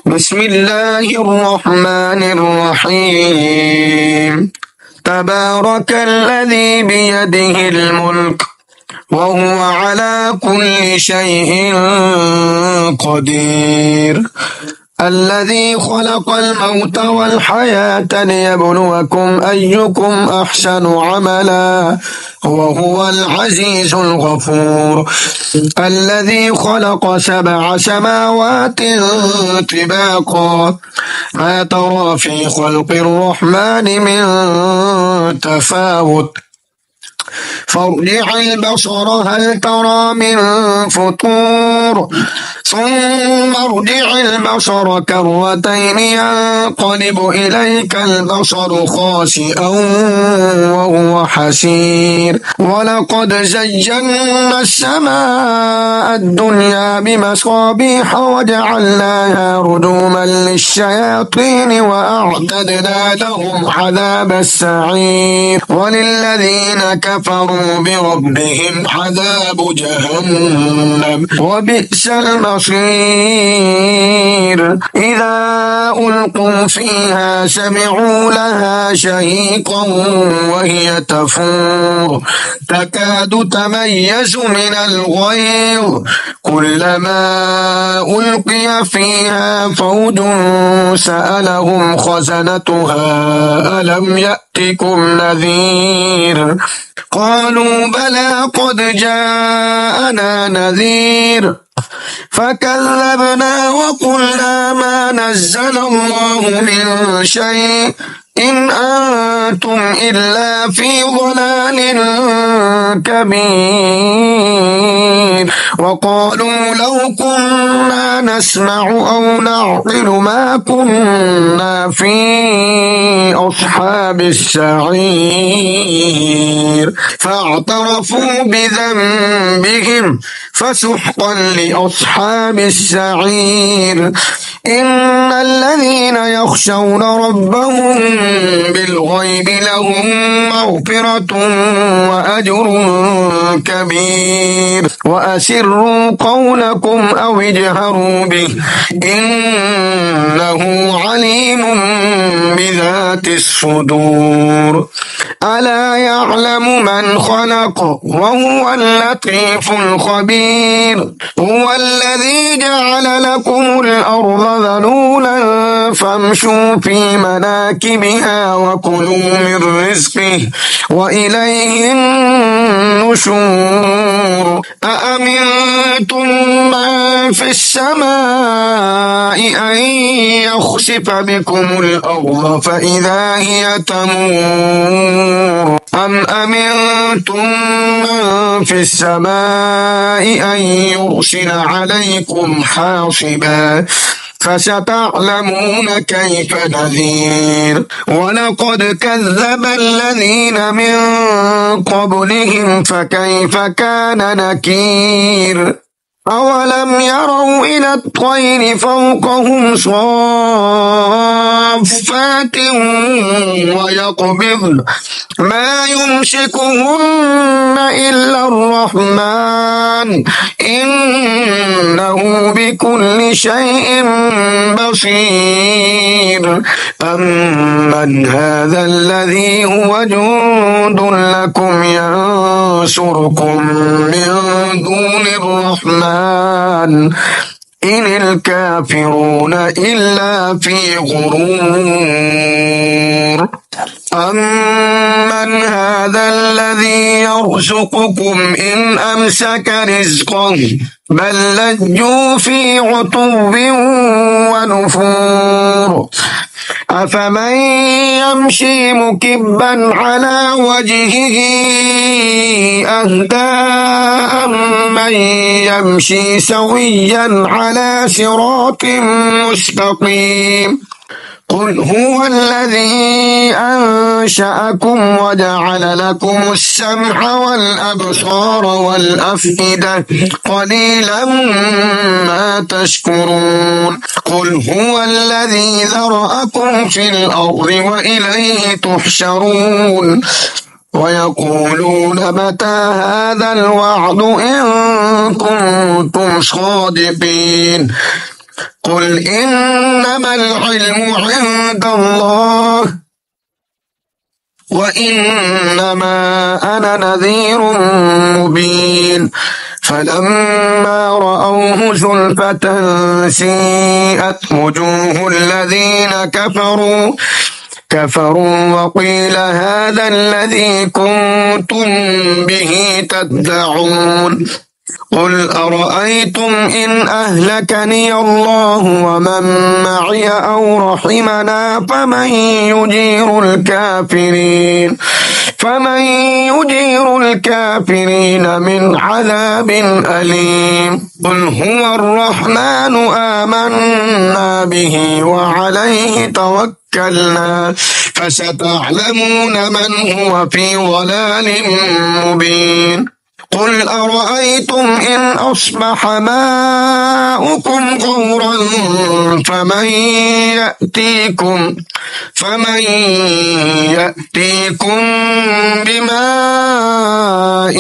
بسم الله الرحمن الرحيم. تبارك الذي بيده الملك وهو على كل شيء قدير. الذي خلق الموت والحياة ليبلوكم أيكم أحسن عملا وهو العزيز الغفور. الذي خلق 7 سماوات طباقا ما ترى في خلق الرحمن من تفاوت فارجع البصر هل ترى من فطور ثم ارجع البصر كرتين ينقلب إليك البصر خاسئا وهو حسير. ولقد زينا السماء الدنيا بمصابيح وجعلناها رجوما للشياطين وأعتدنا لهم عذاب السعير. وللذين كفروا بربهم عذاب جهنم وبئس المصير. إذا ألقوا فيها سمعوا لها شهيقا وهي تفور تكاد تميز من الغيظ كلما ألقي فيها فوج سألهم خزنتها ألم يأتكم نذير قالوا بلى قد جاءنا نذير فكذبنا وقلنا ما نزل الله من شيء إن أنتم إلا في ضلال كبير. وقالوا لو كنا نسمع أو نعقل ما كنا في أصحاب السعير فاعترفوا بذنبهم فسحقا لأصحاب السعير. إن الذين يخشون ربهم بالغيب لهم مغفرة وأجر كبير. وأسروا قولكم أو اجهروا به إنه عليم بذات الصدور. ألا يعلم من خلق وهو اللطيف الخبير. هو الذي جعل لكم الأرض ذلولا فامشوا في مناكبها وكلوا من رزقه وإليه النشور. أأمنتم من في السماء أن يخسف بكم الأرض فإذا هي تمور أم أمنتم من في السماء أن يرسل عليكم حاصبا فستعلمون كيف نذير. ولقد كذب الذين من قبلهم فكيف كان نكير. أولم يروا إلى الطير فوقهم صافات ويقبضن ما يمسكهن إلا الرحمن إنه بكل شيء بصير. أمن هذا الذي هو جند لكم ينصركم من دون الرحمن إن الكافرون إلا في غرور. أمن هذا الذي يرزقكم إن أمسك رزقه بل لجوا في عتو ونفور. أفمن يمشي مكبا على وجهه أهدى أمن يمشي سويا على صراط مستقيم. قل هو الذي أنشأكم وجعل لكم السمع والأبصار والأفئدة قليلا ما تشكرون. قل هو الذي ذرأكم في الأرض وإليه تحشرون. ويقولون متى هذا الوعد إن كنتم صادقين. قل إن إنما العلم عند الله وإنما أنا نذير مبين فلما رأوه زلفة سيئت وجوه الذين كفروا وقيل هذا الذي كنتم به تدعون قل أرأيتم إن أهلكني الله ومن معي أو رحمنا فمن يجير الكافرين من عذاب أليم قل هو الرحمن آمنا به وعليه توكلنا فستعلمون من هو في ضلال مبين قل أرأيتم إن أصبح ماؤكم غورا فمن يأتيكم بماء